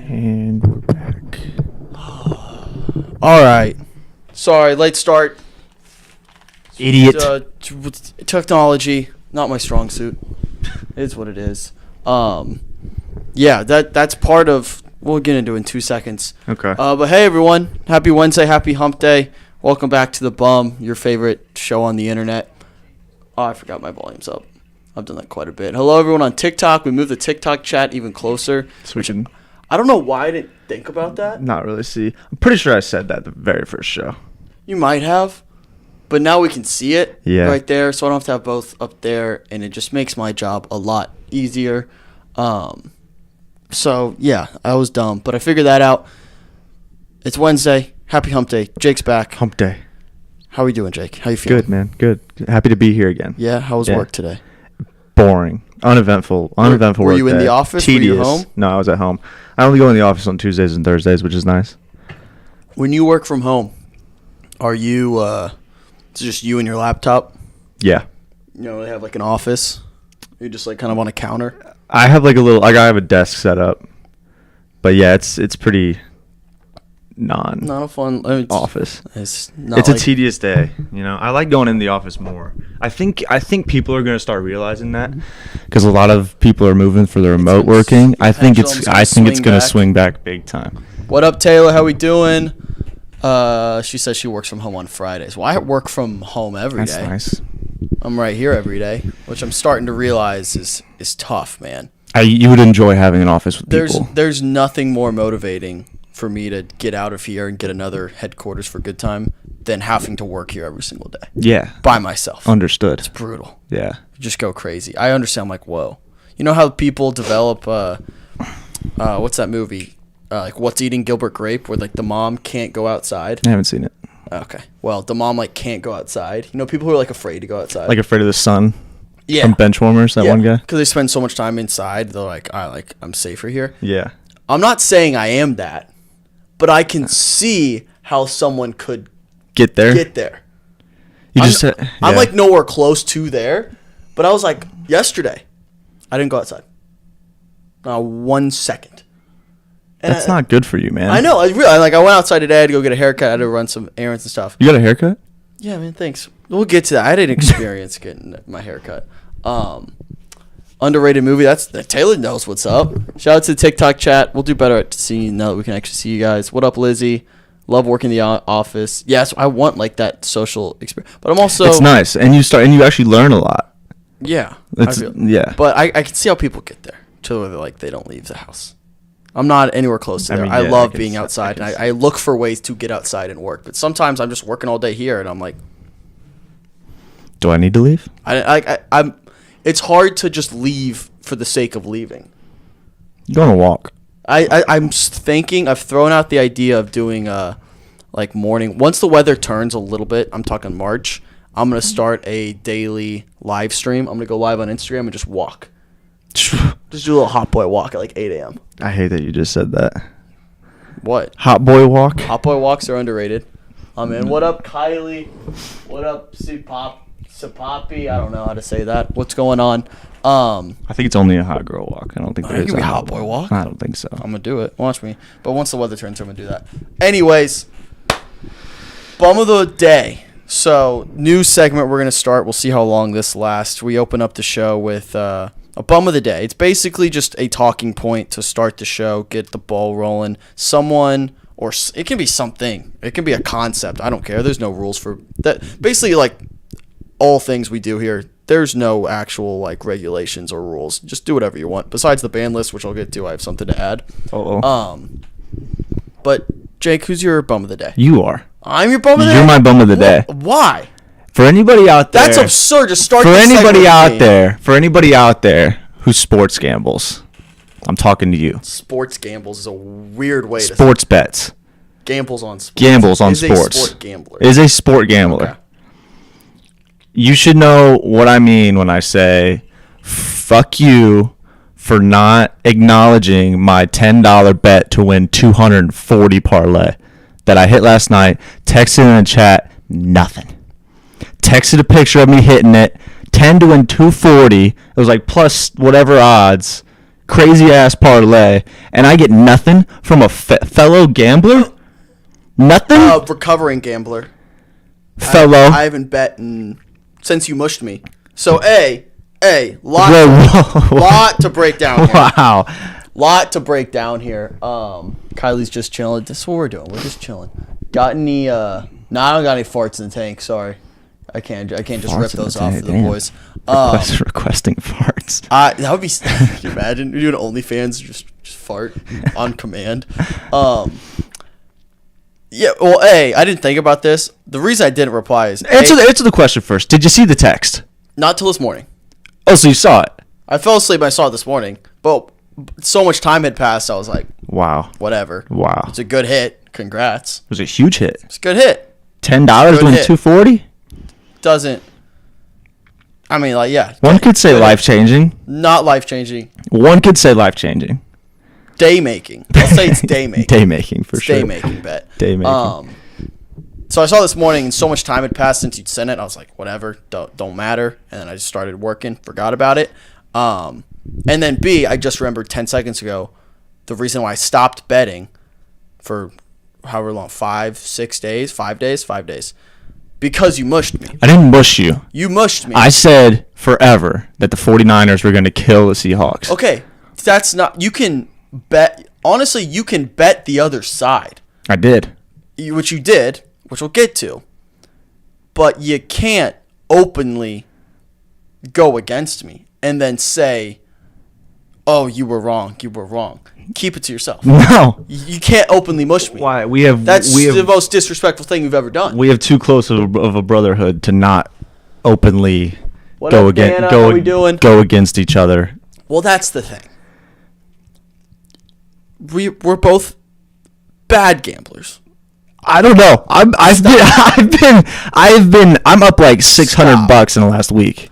And we're back. All right. Sorry, late start. Idiot. Technology, not my strong suit. It's what it is. Yeah, that's part of. We'll get into it in 2 seconds. Okay. But hey, everyone, happy Wednesday, happy Hump Day. Welcome back to The Bum, your favorite show on the internet. Oh, I forgot my volume's up. I've done that quite a bit. Hello, everyone on TikTok. We moved the TikTok chat even closer. Switching. I don't know why I didn't think about that. Not really. See, I'm pretty sure I said that the very first show. You might have, but now we can see it right there, so I don't have to have both up there, and it just makes my job a lot easier. So, yeah, I was dumb, but I figured that out. It's Wednesday. Happy Hump Day. Jake's back. Hump Day. How are you doing, Jake? How you feeling? Good, man. Good. Happy to be here again. Yeah? How was work today? Boring. Uneventful. Uneventful Were work you in day. the office? Tedious. Were you home? No, I was at home. I only go in the office on Tuesdays and Thursdays, which is nice. When you work from home, are you it's just you and your laptop? Yeah. You know, they have like an office? You're just like kind of on a counter? I have like a little. I have a desk set up, but yeah, it's pretty not a fun office. It's a tedious day. You know, I like going in the office more. I think people are going to start realizing that because a lot of people are moving for the remote working. I think it's going to swing back big time. What up, Taylor? How we doing? She says she works from home on Fridays. Well, I work from home every day. That's nice. I'm right here every day, which I'm starting to realize is tough, man. You would enjoy having an office with people. There's nothing more motivating for me to get out of here and get another headquarters for good time than having to work here every single day. Yeah. By myself. Understood. It's brutal. Yeah. Just go crazy. I understand. I'm like, whoa. You know how people develop, what's that movie? Like What's Eating Gilbert Grape, where like the mom can't go outside. I haven't seen it. Okay. Well, the mom like can't go outside. You know, people who are like afraid to go outside. Like afraid of the sun. Yeah. From Benchwarmers, that one guy. Because they spend so much time inside, they're like, I'm safer here. Yeah. I'm not saying I am that, but I can see how someone could get there. I'm like nowhere close to there, but I was like yesterday, I didn't go outside. 1 second. And that's not good for you, man. I know. I went outside today. I had to go get a haircut. I had to run some errands and stuff. You got a haircut? Yeah, man. Thanks. We'll get to that. I didn't experience getting my haircut. Underrated movie. Taylor knows what's up. Shout out to the TikTok chat. We'll do better at seeing now that we can actually see you guys. What up, Lizzie? Love working in the office. Yes, I want like that social experience, but I'm also. It's nice, and you actually learn a lot. Yeah. Yeah. But I can see how people get there to where they don't leave the house. I'm not anywhere close to there. I love being outside, and I look for ways to get outside and work. But sometimes I'm just working all day here, and I'm like, do I need to leave? I'm. It's hard to just leave for the sake of leaving. Go on a walk. I'm thinking. I've thrown out the idea of doing like morning. Once the weather turns a little bit, I'm talking March. I'm gonna start a daily live stream. I'm gonna go live on Instagram and just walk. Just do a little hot boy walk at like 8 a.m. I hate that you just said that. What? Hot boy walk? Hot boy walks are underrated. Man. What up, Kylie? What up, Sapapi? I don't know how to say that. What's going on? I think it's only a hot girl walk. I don't think there is a hot boy walk. I don't think so. I'm going to do it. Watch me. But once the weather turns, I'm going to do that. Anyways, bum of the day. So, new segment we're going to start. We'll see how long this lasts. We open up the show with a bum of the day. It's basically just a talking point to start the show, get the ball rolling. Someone, or it can be something. It can be a concept. I don't care. There's no rules for that. Basically, like all things we do here, there's no actual like regulations or rules. Just do whatever you want. Besides the ban list, which I'll get to, I have something to add. But Jake, who's your bum of the day? You are. I'm your bum of the day? You're my bum of the day. Why? For anybody out there. That's absurd. Just start For anybody out there who sports gambles, I'm talking to you. Sports gambles is a weird way to sports bets. Gambles on sports. Gambles on sports. Is a sport gambler. Is a sport gambler. Okay. You should know what I mean when I say, fuck you for not acknowledging my $10 bet to win 240 parlay that I hit last night, texted in the chat, Nothing. Texted a picture of me hitting it. 10 to win 240. It was like plus whatever odds. Crazy ass parlay. And I get nothing from a fellow gambler? Nothing? Recovering gambler. Fellow. I haven't bet since you mushed me. So, lot to break down here. Wow. Lot to break down here. Kylie's just chilling. This is what we're doing. We're just chilling. Got any, I don't got any farts in the tank. Sorry. I can't just Farts rip those in the off tank, of the damn. boys. Requesting farts. That would be, can you imagine? You're doing OnlyFans, just fart on command. Yeah, well, I didn't think about this. The reason I didn't reply is... Answer the question first. Did you see the text? Not till this morning. Oh, so you saw it? I fell asleep and I saw it this morning. But so much time had passed, I was like... Wow. Whatever. Wow. It's a good hit. Congrats. It was a huge hit. It's a good hit. $10 Good win hit. 240? Doesn't... I mean, like, yeah. One could say life-changing. Not life-changing. One could say life-changing. Day-making. I'll say it's day-making. Day-making, for sure. Day-making bet. Day-making. So I saw this morning, and so much time had passed since you'd sent it. I was like, whatever, don't matter. And then I just started working, forgot about it. And then B, I just remembered 10 seconds ago the reason why I stopped betting for however long, 5 days. Because you mushed me. I didn't mush you. You mushed me. I said forever that the 49ers were going to kill the Seahawks. Okay, that's not... You can bet... Honestly, you can bet the other side. I did. Which you did, which we'll get to. But you can't openly go against me and then say, oh, you were wrong. Keep it to yourself. No. You can't openly mush me. Why? That's the most disrespectful thing you've ever done. We have too close of a brotherhood to not openly What go up, Dana? How we doing? go against each other. Well, that's the thing. We're both bad gamblers. I don't know. I'm up like $600 in the last week.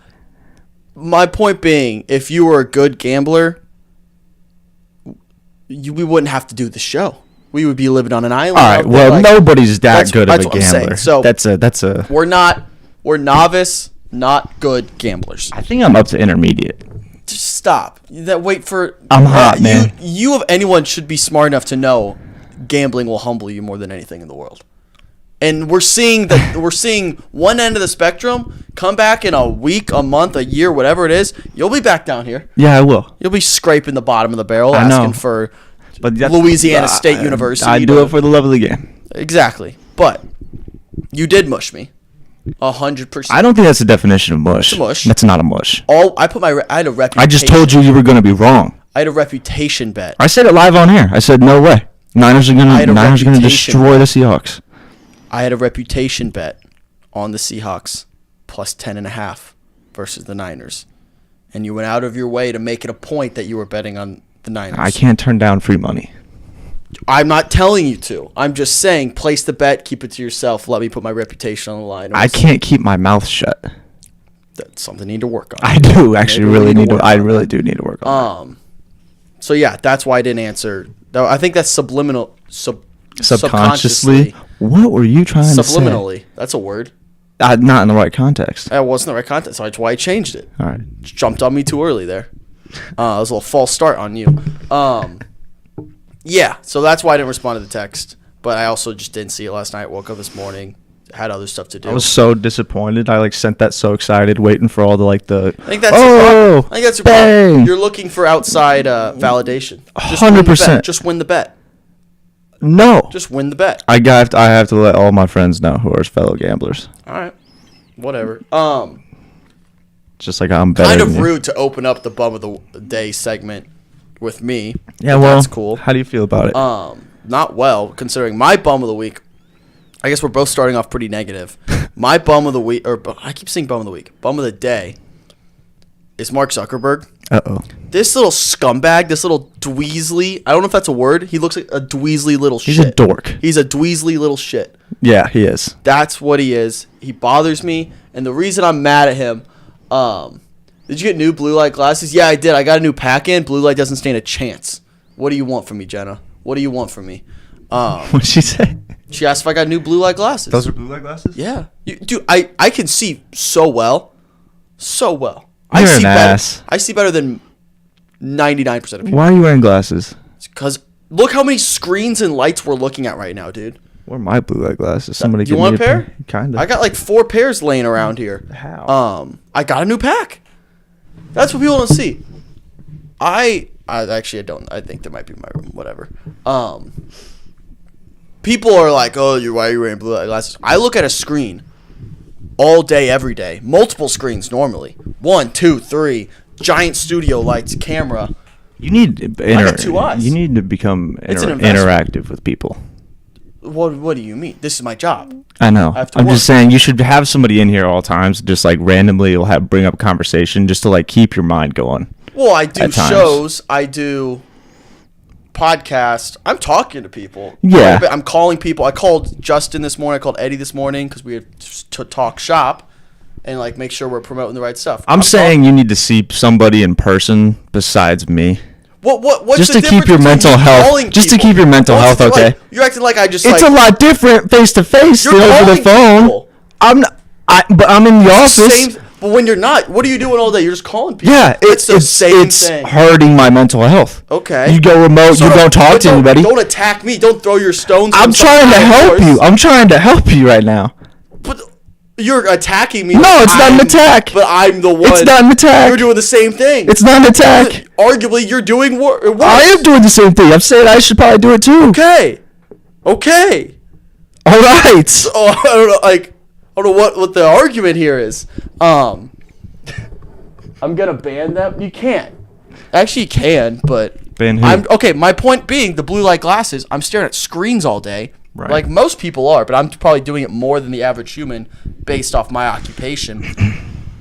My point being, if you were a good gambler, we wouldn't have to do the show. We would be living on an island. All right. Well, nobody's that good of a what I'm saying. gambler. So that's a. We're novice, not good gamblers. I think I'm up to intermediate. Just stop. Wait for. I'm hot, man. You of anyone should be smart enough to know gambling will humble you more than anything in the world. And we're seeing one end of the spectrum come back in a week, a month, a year, whatever it is. You'll be back down here. Yeah, I will. You'll be scraping the bottom of the barrel, I know. asking for But Louisiana State University. I do it for the love of the game. Exactly. But you did mush me. 100%. I don't think that's the definition of mush. It's a mush. That's not a mush. I had a reputation. I just told you were going to be wrong. I had a reputation bet. I said it live on air. I said no way. Niners are going to destroy the Seahawks. I had a reputation bet on the Seahawks plus 10.5 versus the Niners. And you went out of your way to make it a point that you were betting on the Niners. I can't turn down free money. I'm not telling you to. I'm just saying place the bet, keep it to yourself. Let me put my reputation on the line. I can't keep my mouth shut. That's something I need to work on. I do actually really need to. I really do need to work on. So yeah, that's why I didn't answer. I think that's subliminal. Subconsciously. What were you trying to say? Subliminally. That's a word. Not in the right context. That wasn't the right context. So that's why I changed it. All right. Just jumped on me too early there. It was a little false start on you. Yeah, so that's why I didn't respond to the text. But I also just didn't see it last night. Woke up this morning, had other stuff to do. I was so disappointed. I sent that so excited, waiting for all the I think that's oh, your problem. I think that's your bang. problem. You're looking for outside validation. 100%. Just win the bet. No. Just win the bet. I have to let all my friends know who are fellow gamblers. All right. Whatever. Just like I'm better Kind than of you. rude to open up the bum of the day segment with me. Yeah, but well, that's cool. How do you feel about it? Not well, considering my bum of the week. I guess we're both starting off pretty negative. My bum of the week, or I keep saying bum of the week, bum of the day, is Mark Zuckerberg. Uh-oh. This little scumbag, this little dweezly, I don't know if that's a word. He looks like a dweezly little shit. He's a dork. He's a dweezly little shit. Yeah, he is. That's what he is. He bothers me, and the reason I'm mad at him, did you get new blue light glasses? Yeah, I did. I got a new pack in. Blue light doesn't stand a chance. What do you want from me, Jenna? What do you want from me? What'd she say? She asked if I got new blue light glasses. Those are blue light glasses? Yeah. Dude, I can see so well. So well. You're an ass. I see better than 99% of people. Why are you wearing glasses? Because look how many screens and lights we're looking at right now, dude. What are my blue light glasses? Somebody Do you give want me a pair? Kind of. I got like 4 pairs laying around here. How? I got a new pack. That's what people don't see. I actually don't. I think there might be my room. Whatever. People are like, "Oh, why are you wearing blue light glasses?" I look at a screen all day, every day. Multiple screens normally. 1, 2, 3. Giant studio lights, camera. You need I got 2 eyes. You need to become It's an investment. interactive with people. What do you mean? This is my job. I know. I have to I'm work. just saying you should have somebody in here all times, just like randomly will bring up conversation just to like keep your mind going. Well, I do at times. shows. I do podcasts. I'm talking to people. Yeah. I'm calling people. I called Justin this morning. I called Eddie this morning because we had to talk shop and like make sure we're promoting the right stuff. I'm saying you need to see somebody in person besides me. What's just the to keep your difference mental between health. calling Just to people? keep your mental health, Like, okay? you're acting like I just. It's like, a lot different face to face than over the phone. People. But I'm in the office. But when you're not, what are you doing all day? You're just calling people. Yeah, it's the same thing. hurting my mental health. Okay. You go remote. You don't talk to anybody. Don't attack me. Don't throw your stones. I'm trying to help you. I'm trying to help you right now. But you're attacking me. No, it's not an attack. But I'm the one. It's not an attack. You're doing the same thing. It's not an attack. Arguably, you're doing worse. I am doing the same thing. I'm saying I should probably do it too. Okay. All right. So, I don't know. Like, I don't know what the argument here is. I'm gonna ban them. You can't. Actually, you can, but Ban who? okay. My point being, the blue light glasses. I'm staring at screens all day, Right. like most people are, but I'm probably doing it more than the average human based off my occupation.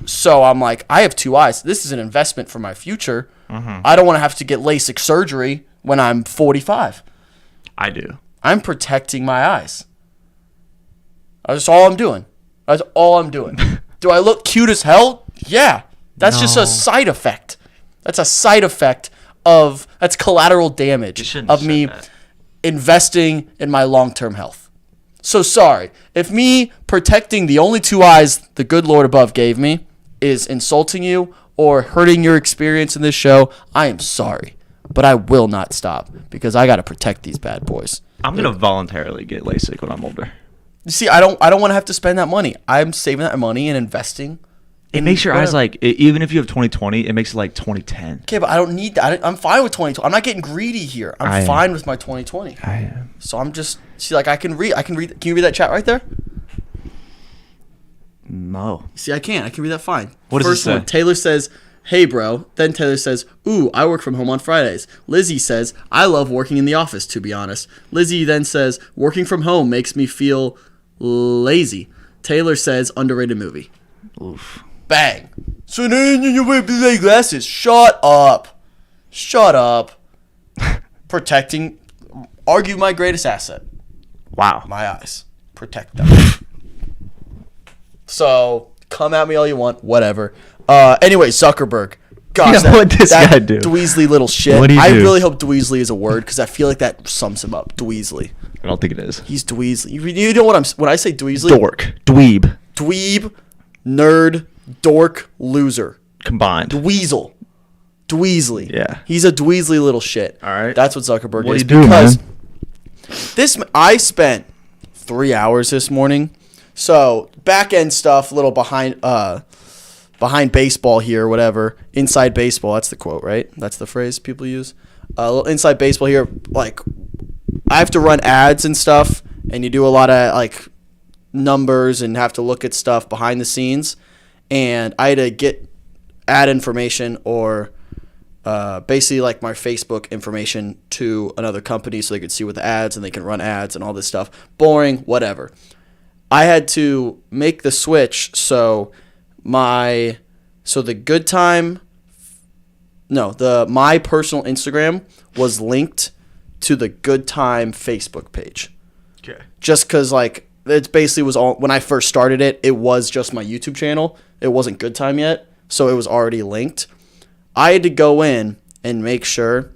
So I'm like, I have 2 eyes. This is an investment for my future. I don't want to have to get LASIK surgery when I'm 45. I do. I'm protecting my eyes. That's all I'm doing. That's all I'm doing. Do I look cute as hell? Yeah. That's just a side effect. That's a side effect that's collateral damage of me investing in my long-term health. So sorry. If me protecting the only 2 eyes the good Lord above gave me is insulting you or hurting your experience in this show, I am sorry. But I will not stop because I got to protect these bad boys. I'm gonna voluntarily get LASIK when I'm older. You see, I don't want to have to spend that money. I'm saving that money and investing. It makes your eyes like, even if you have 20/20, it makes it like 20/10. Okay, but I don't need that. I'm fine with 2020. I'm not getting greedy here. I'm fine with my 2020. I am. So I'm just like I can read. Can you read that chat right there? No. See, I can read that fine. What does it First say? one, Taylor says, "Hey, bro." Then Taylor says, "Ooh, I work from home on Fridays." Lizzie says, "I love working in the office, to be honest." Lizzie then says, "Working from home makes me feel lazy." Taylor says, "Underrated movie." Oof. Bang. So then you wear blue glasses. Shut up. Argue my greatest asset. Wow. My eyes. Protect them. So, come at me all you want. Whatever. Anyway, Zuckerberg. Gosh, Yeah, what this guy do? Dweezly little shit. What'd he I do? really hope Dweezly is a word because I feel like that sums him up. Dweezly. I don't think it is. He's Dweezly. You know when I say Dweezly? Dork. Dweeb. Dweeb, nerd, dork, loser. Combined. Dweezil. Dweezly. Yeah. He's a Dweezly little shit. All right. That's what Zuckerberg What is. do you do, man? I spent 3 hours this morning. So back end stuff, a little behind baseball here, whatever. Inside baseball. That's the quote, right? That's the phrase people use. A little inside baseball here. Like, I have to run ads and stuff, and you do a lot of like numbers and have to look at stuff behind the scenes. And I had to get ad information or basically like my Facebook information to another company so they could see what the ads and they can run ads and all this stuff. Boring, whatever. I had to make the switch so my personal Instagram was linked to the Good Time Facebook page. Okay. Just because like it basically was all when I first started it was just my YouTube channel. It wasn't Good Time yet, so it was already linked. I had to go in and make sure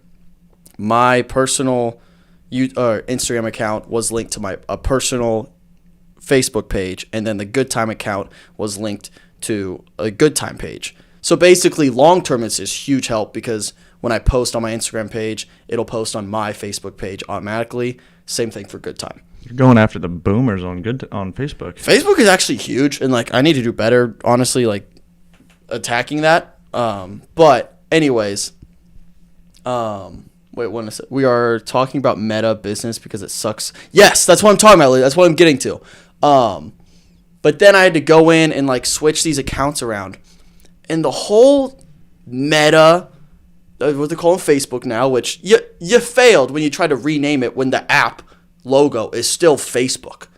my personal Instagram account was linked to my personal Facebook page, and then the Good Time account was linked to a Good Time page. So basically, long term, it's this huge help because when I post on my Instagram page, it'll post on my Facebook page automatically. Same thing for Good Time. You're going after the boomers on Facebook. Facebook is actually huge, and like I need to do better, honestly, like attacking that. But anyways, wait, what is it? We are talking about Meta business because it sucks. Yes, that's what I'm talking about. That's what I'm getting to. But then I had to go in and like switch these accounts around, and the whole Meta, what they call Facebook now, which you failed when you tried to rename it when the app logo is still Facebook.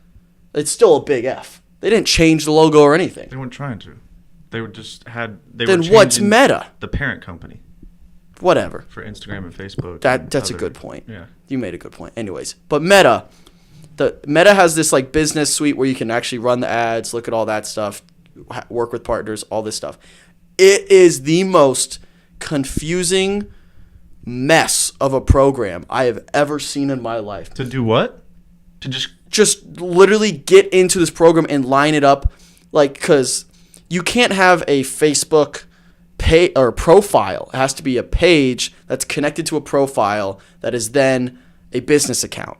It's still a big F. They didn't change the logo or anything. They weren't trying to. They were just had. Then what's Meta? The parent company. Whatever. For Instagram and Facebook. That's a good point. Yeah. You made a good point. Anyways, but Meta, the Meta has this like business suite where you can actually run the ads, look at all that stuff, work with partners, all this stuff. It is the most confusing mess of a program I have ever seen in my life. To do what? To just literally get into this program and line it up, like, because you can't have a Facebook pay or profile. It has to be a page that's connected to a profile that is then a business account.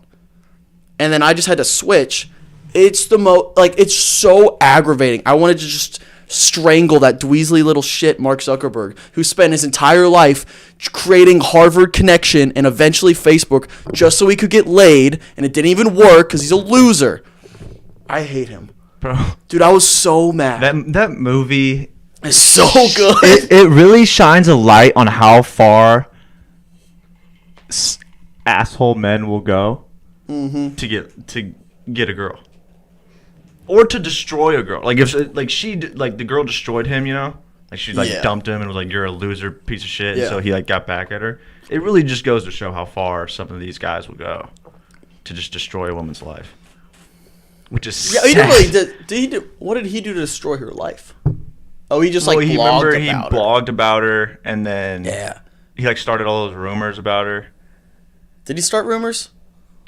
And then I just had to switch. It's it's so aggravating. I wanted to just strangle that dweezly little shit Mark Zuckerberg, who spent his entire life creating Harvard Connection and eventually Facebook just so he could get laid, and it didn't even work because he's a loser. I hate him. Bro. Dude, I was so mad. That movie is so good. It really shines a light on how far asshole men will go to get a girl. Or to destroy a girl. Like if the girl destroyed him, you know? Like she dumped him and was like, "You're a loser, piece of shit." And so he like got back at her. It really just goes to show how far some of these guys will go to just destroy a woman's life. Which is sad. What did he do to destroy her life? Oh, he just he blogged about her, and then he like started all those rumors about her. Did he start rumors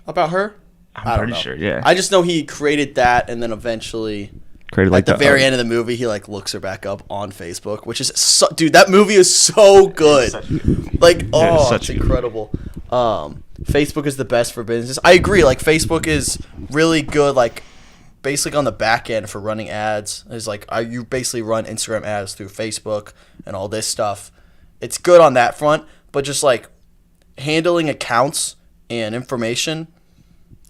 about her? I'm pretty sure, yeah. I just know he created that, and then eventually, created at the very end of the movie, he like looks her back up on Facebook, which is dude, that movie is so good. It's incredible. Facebook is the best for business. I agree. Like Facebook is really good. Like basically on the back end for running ads. Is like you basically run Instagram ads through Facebook and all this stuff. It's good on that front, but just like handling accounts and information.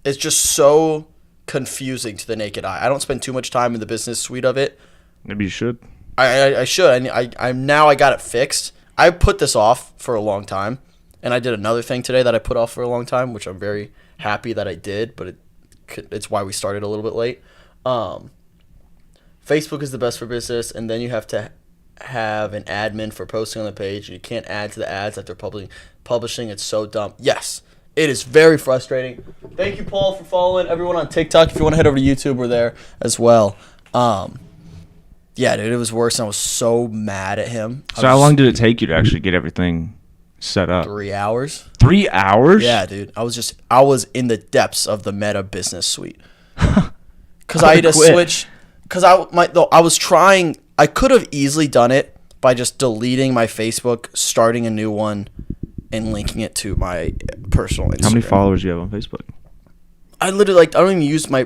It's just so confusing to the naked eye. I don't spend too much time in the business suite of it. Maybe you should. I should. I got it fixed. I put this off for a long time, and I did another thing today that I put off for a long time, which I'm very happy that I did. But it's why we started a little bit late. Facebook is the best for business, and then you have to have an admin for posting on the page, and you can't add to the ads that they're publishing. It's so dumb. Yes. It is very frustrating. Thank you, Paul, for following everyone on TikTok. If you want to head over to YouTube, we're there as well. Yeah, dude, it was worse, and I was so mad at him. So how long did it take you to actually get everything set up? 3 hours. 3 hours? Yeah, dude. I was in the depths of the Meta business suite. Because I had to switch. Because I was trying. I could have easily done it by just deleting my Facebook, starting a new one, and linking it to my personal Instagram. How many followers do you have on Facebook? I literally I don't even use my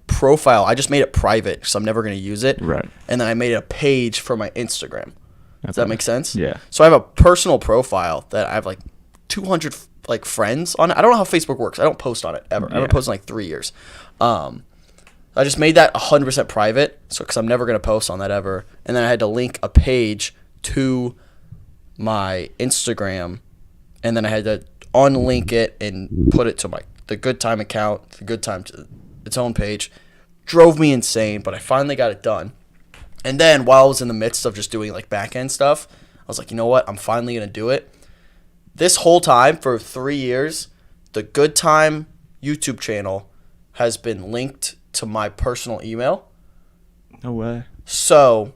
profile. I just made it private because I'm never going to use it. Right. And then I made a page for my Instagram. Does that make sense? Yeah. So I have a personal profile that I have like 200 like friends on it. I don't know how Facebook works. I don't post on it ever. I haven't posted in like 3 years. I just made that 100% private, so because I'm never going to post on that ever. And then I had to link a page to my Instagram. And then I had to unlink it and put it to the Good Time account, the Good Time to its own page. Drove me insane, but I finally got it done. And then while I was in the midst of just doing like back end stuff, I was like, you know what? I'm finally gonna do it. This whole time for 3 years, the Good Time YouTube channel has been linked to my personal email. No way. So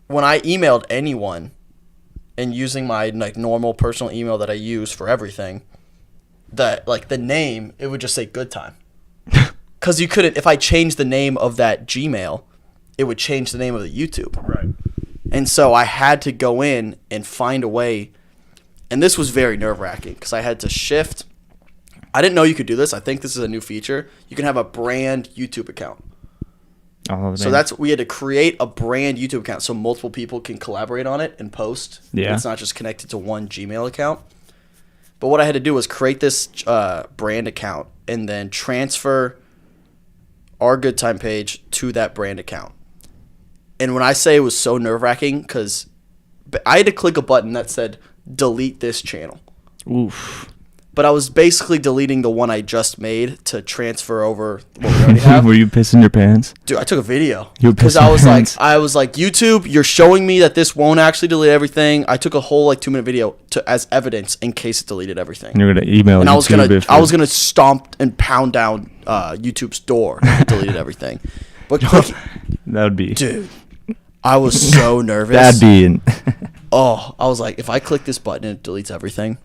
when I emailed anyone, and using my like normal personal email that I use for everything, the name, it would just say Good Time. Because you couldn't, if I changed the name of that Gmail, it would change the name of the YouTube. Right. And so I had to go in and find a way. And this was very nerve-wracking because I had to shift. I didn't know you could do this. I think this is a new feature. You can have a brand YouTube account. Oh, So we had to create a brand YouTube account so multiple people can collaborate on it and post. Yeah. It's not just connected to one Gmail account. But what I had to do was create this brand account and then transfer our Good Time page to that brand account. And when I say it was so nerve-wracking, because I had to click a button that said, delete this channel. Oof. But I was basically deleting the one I just made to transfer over what we already have. Were you pissing your pants? Dude, I took a video. You were Because pissing your pants? I was like, YouTube, you're showing me that this won't actually delete everything. I took a whole 2-minute video as evidence in case it deleted everything. And you're gonna email. And YouTube I was gonna stomp and pound down YouTube's door if it deleted everything. But that would be. dude, I was so nervous. That'd be. I was like, if I click this button and it deletes everything,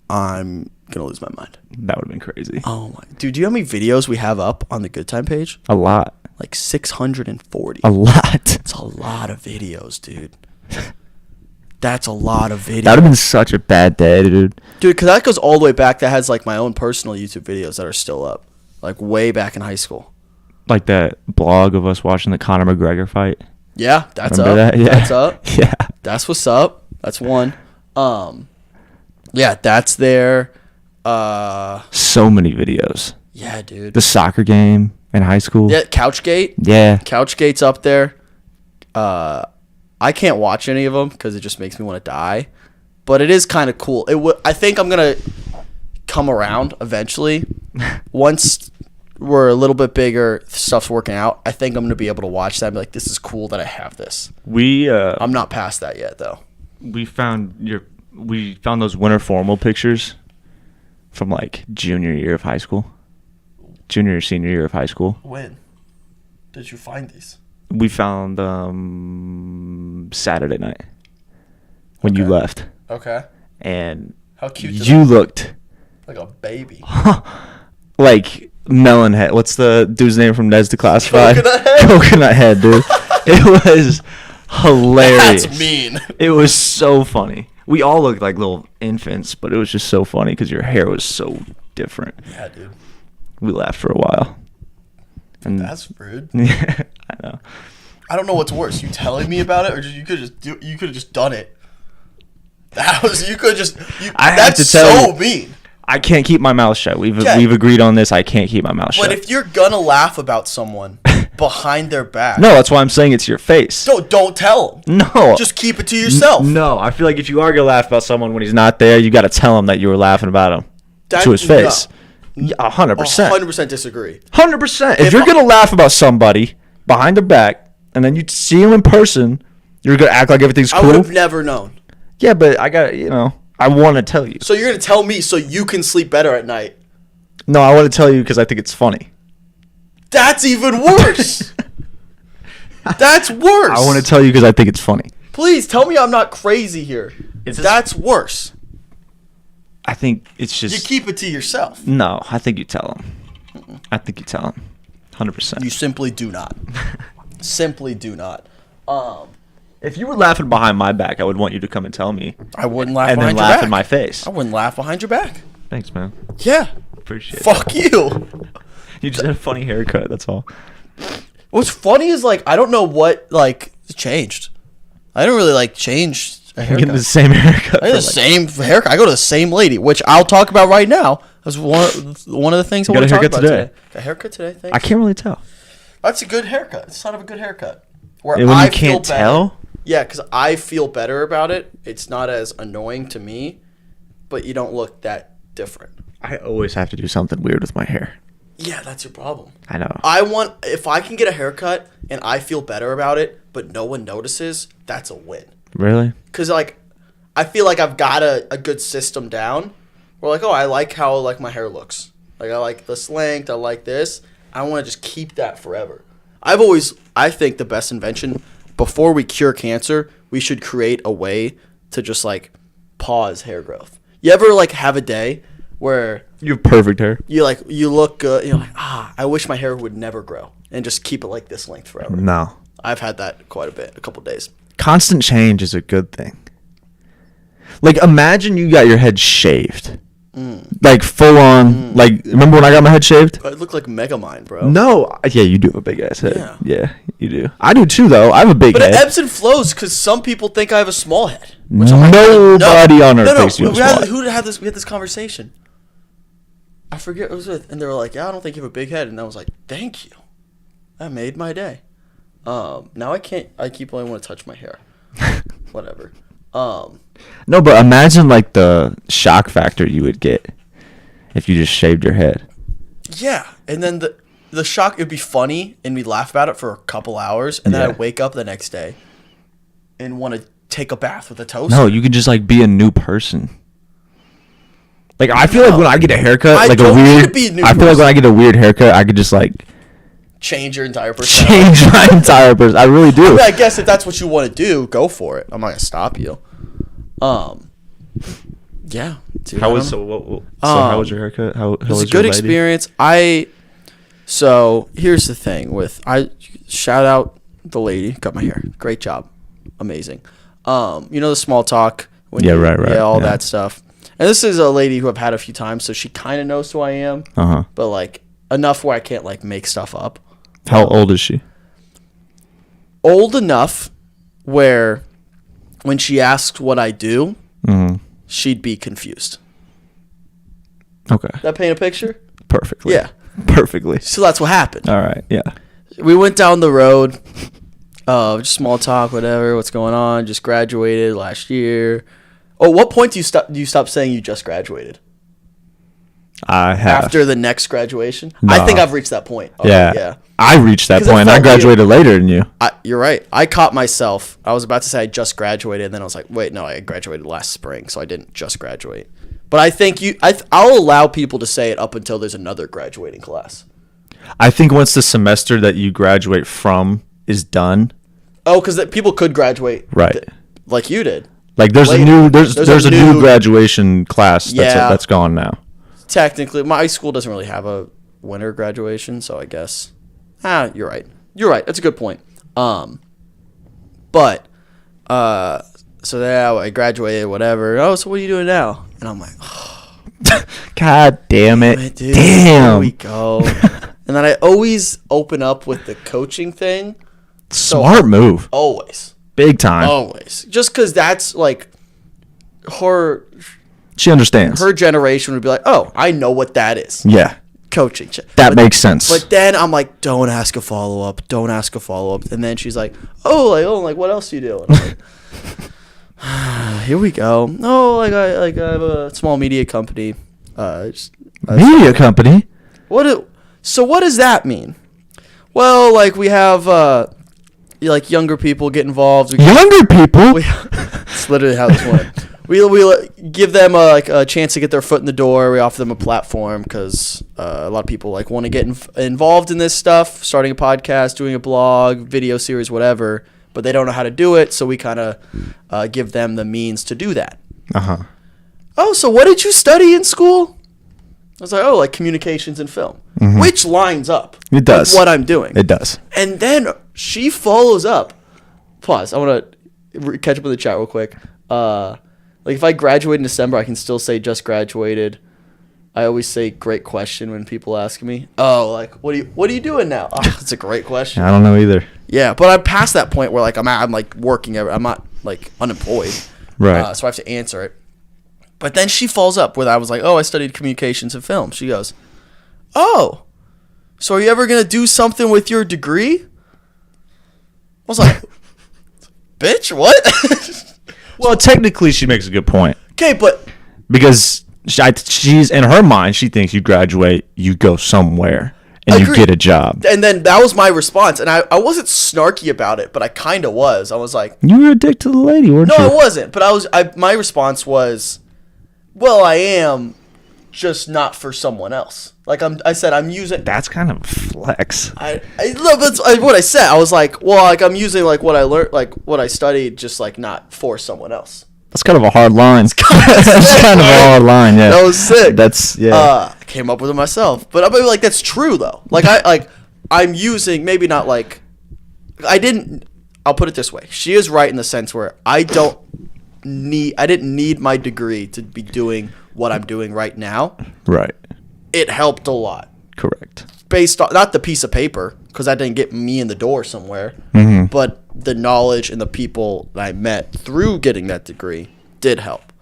I'm gonna lose my mind. That would have been crazy. Oh my, dude, do you know how many videos we have up on the Good Time page? A lot. Like 640. A lot. It's a lot of videos, dude. That's a lot of videos. That would have been such a bad day, dude. Dude, because that goes all the way back. That has my own personal YouTube videos that are still up, way back in high school. Like that blog of us watching the Conor McGregor fight. Yeah, that's Remember up. that? Yeah. That's up. Yeah. That's what's up. That's one. Yeah, that's there. So many videos. Yeah, dude. The soccer game in high school. Yeah, Couchgate. Yeah. Couchgate's up there. I can't watch any of them because it just makes me want to die. But it is kind of cool. I think I'm gonna come around eventually. Once we're a little bit bigger, stuff's working out. I think I'm gonna be able to watch that and be like, "This is cool that I have this." I'm not past that yet, though. We found those winter formal pictures from junior year of high school. Junior or senior year of high school. When did you find these? We found Saturday night when you left. Okay. And how cute you looked like a baby. Like Melonhead. What's the dude's name from Ned's Declassified? Coconut Head? Coconut Head, dude. It was hilarious. That's mean. It was so funny. We all looked like little infants, but it was just so funny because your hair was so different. Yeah, dude. We laughed for a while. And that's rude. Yeah, I know. I don't know what's worse, you telling me about it, or you could have just done it. That's so mean. I can't keep my mouth shut. We've agreed on this. I can't keep my mouth shut. But if you're gonna laugh about someone behind their back, no, that's why I'm saying it's your face. Don't tell them. No, just keep it to yourself. No, I feel like if you are gonna laugh about someone when he's not there, you got to tell him that you were laughing about him to his face. 100%. 100% disagree. 100%. If you're gonna laugh about somebody behind their back and then you see him in person, you're gonna act like everything's cool. I would have never known. Yeah, but I want to tell you. So you're going to tell me so you can sleep better at night? No, I want to tell you because I think it's funny. That's even worse. That's worse. I want to tell you because I think it's funny. Please tell me I'm not crazy here. That's worse. I think it's just... You keep it to yourself. No, I think you tell him. I think you tell him. 100%. You simply do not. Simply do not. If you were laughing behind my back, I would want you to come and tell me. I wouldn't laugh and behind then your laugh back. in my face. I wouldn't laugh behind your back. Thanks, man. Yeah. Appreciate it. Fuck you. You just had a funny haircut, that's all. What's funny is, I don't know what, changed. I don't really, change a haircut. Getting the same haircut. I get the same haircut. I go to the same lady, which I'll talk about right now. That's one of the things I want to talk about today. Got a haircut today, thanks. I can't really tell. That's a good haircut. It's not of a good haircut. When you can't tell? Yeah, because I feel better about it. It's not as annoying to me, but you don't look that different. I always have to do something weird with my hair. Yeah, that's your problem. I know. If I can get a haircut and I feel better about it, but no one notices, that's a win. Really? Because, I feel like I've got a good system down. Where, I like how, my hair looks. I like this length. I like this. I want to just keep that forever. I think the best invention, before we cure cancer, we should create a way to just, pause hair growth. You ever, have a day where You have perfect hair. you look good. You're like, I wish my hair would never grow and just keep it like this length forever. No. I've had that quite a bit, a couple days. Constant change is a good thing. Like, imagine you got your head shaved. Like, full on. Like, remember when I got my head shaved? I look like Megamind, bro. No. Yeah, you do have a big ass head. Yeah. Yeah, you do. I do too, though. I have a big But head. it ebbs and flows because some people think I have a small head. Nobody on earth thinks you have a small head. Who had this? We had this conversation. I forget who it was with, and they were like, "Yeah, I don't think you have a big head," and I was like, "Thank you, that made my day." Now I can't. I keep only want to touch my hair. Whatever. No, but imagine like the shock factor you would get if you just shaved your head. Yeah, and then the shock, it'd be funny, and we'd laugh about it for a couple hours, and then I'd wake up the next day and want to take a bath with a toaster. No, you could just like be a new person. Like, I feel like when I get a haircut, I like don't a need weird, to be a new I feel like person. when I get a weird haircut, I could just like Change your entire personality. change my entire person. I really do. I mean, I guess if that's what you want to do, go for it. I'm not gonna stop you. Yeah. Dude, How I was don't know. so? How was your haircut? How It was was a good your lady? experience. So here's the thing with shout out the lady, cut my hair. Great job. Amazing. You know the small talk Yeah, right. Yeah, all Yeah. that stuff. And this is a lady who I've had a few times, so she kind of knows who I am. But like enough where I can't like make stuff up. How old is she? Old enough where when she asked what I do, she'd be confused. Okay. That paint a picture? Perfectly. Yeah. Perfectly. So that's what happened. All right. Yeah. We went down the road, just small talk, whatever. What's going on? Just graduated last year. Oh, what point do you stop saying you just graduated? I have. After the next graduation? No. I think I've reached that point. Yeah. Yeah. I reached that 'Cause it point. I felt graduated later than you. You're right. I caught myself. I was about to say I just graduated, and then I was like, wait, no, I graduated last spring, so I didn't just graduate. But I think I'll allow people to say it up until there's another graduating class. I think once the semester that you graduate from is done. Oh, because people could graduate. Right. Like you did. Like there's Later. a new there's a new new graduation class Yeah. that's gone now. Technically, my school doesn't really have a winter graduation, so I guess. You're right. You're right. That's a good point. But so now I graduated, whatever. Oh, so what are you doing now? And I'm like, God damn it. dude, Damn. Here we go. And then I always open up with the coaching thing. Smart move. Always. Big time. Always. Just because that's like She understands. her generation would be like, oh, I know what that is. Yeah. Coaching. That makes sense. But then I'm like, don't ask a follow up. Don't ask a follow up. And then she's like, oh, what else do you do? And I'm like, here we go. No, I have a small media company. Media company? So what does that mean? Well, like we have like younger people get involved. Younger people? It's literally how this went. We give them a chance to get their foot in the door. We offer them a platform because a lot of people like want to get involved in this stuff, starting a podcast, doing a blog, video series, whatever, but they don't know how to do it. So we kind of give them the means to do that. Oh, so what did you study in school? I was like, like communications and film, which lines up. It does. With what I'm doing. It does. And then she follows up. Pause. I want to catch up with the chat real quick. Like if I graduate in December, I can still say just graduated. I always say great question when people ask me. Oh, like what are you doing now? Oh, that's a great question. I don't know either. Yeah, but I'm past that point where like I'm like working. I'm not like unemployed. Right. So I have to answer it. But then she follows up with I was like, oh, I studied communications and film. She goes, oh, so are you ever gonna do something with your degree? I was like, bitch, what? Well, technically, she makes a good point. Okay, but Because she's in her mind, she thinks you graduate, you go somewhere, and you get a job. And then that was my response, and I wasn't snarky about it, but I kind of was. I was like, You were a dick to the lady, weren't no, you? I wasn't. But my response was, well, I am, just not for someone else. Like I said, I'm using. That's kind of a flex. No, that's what I said. I was like, well, like I'm using like what I learned, like what I studied, just like not for someone else. That's kind of a hard line. That's kind of a hard line. Yeah, that was sick. I came up with it myself, but I mean, like that's true though. Like I'm using maybe not like I didn't. I'll put it this way: she is right in the sense where I didn't need my degree to be doing what I'm doing right now. Right. It helped a lot. Correct. Based on not the piece of paper, because that didn't get me in the door somewhere, but the knowledge and the people that I met through getting that degree did help.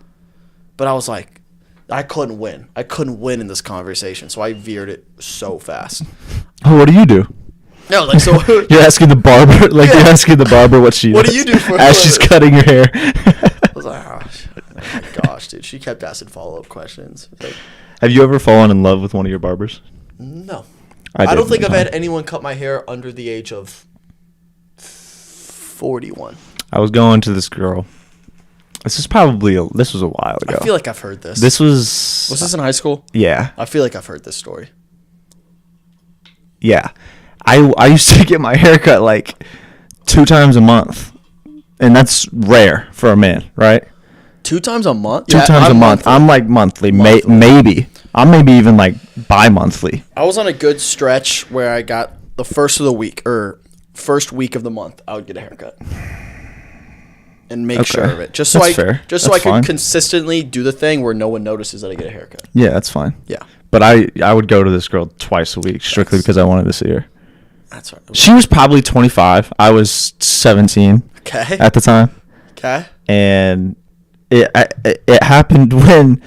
But I was like, I couldn't win. I couldn't win in this conversation, so I veered it so fast. Oh, what do you do? No, like so. You're asking the barber, you're asking the barber what she. What do you do for as she's cutting her hair? I was like, oh my gosh, dude. She kept asking follow-up questions. Like, have you ever fallen in love with one of your barbers? No. I don't didn't, think I've had anyone cut my hair under the age of 41. I was going to this girl. This was a while ago. I feel like I've heard this. Was this in high school? Yeah. I feel like I've heard this story. Yeah. I used to get my hair cut like 2 times a month. And that's rare for a man, right? 2 times a month? 2 times a month. I'm like monthly. Maybe. I'm maybe even like bi-monthly. I was on a good stretch where I got the first of the week or first week of the month I would get a haircut. And make sure of it. Just so I could consistently do the thing where no one notices that I get a haircut. Yeah, that's fine. Yeah. But I would go to this girl twice a week strictly because I wanted to see her. That's right. She was probably 25. I was 17 at the time. Okay. And it happened when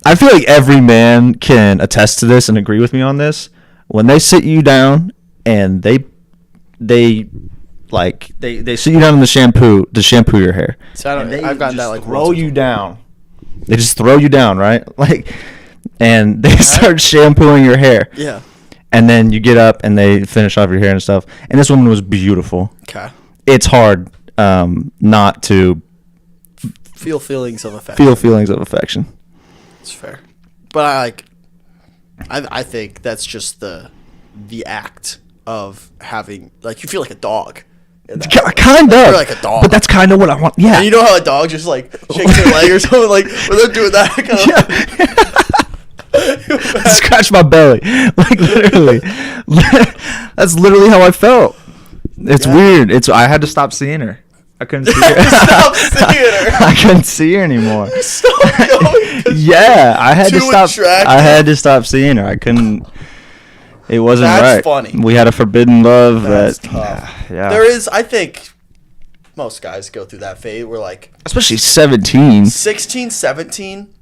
I feel like every man can attest to this and agree with me on this. When they sit you down and they sit you down in the shampoo to shampoo your hair. So I've gotten that like throw you down. They just throw you down, right? And they start shampooing your hair. Yeah. And then you get up and they finish off your hair and stuff. And this woman was beautiful. Okay. It's hard not to feel feelings of affection. It's fair. But I think that's just the act of having, like, you feel like a dog. Kind of. You're like a dog. But that's kind of what I want. Yeah. And you know how a dog just, like, shakes their leg or something? Like, when they're doing that kind of... Scratch my belly. Like, literally. That's literally how I felt. It's weird. I had to stop seeing her. I couldn't see her. Stop seeing her. I couldn't see her anymore. Stop going. Yeah, I had to stop. Attractive. I had to stop seeing her. I couldn't. It wasn't right. That's funny. We had a forbidden love. That's tough. Yeah. There is, I think, most guys go through that phase where, like, especially 17, 16, 17.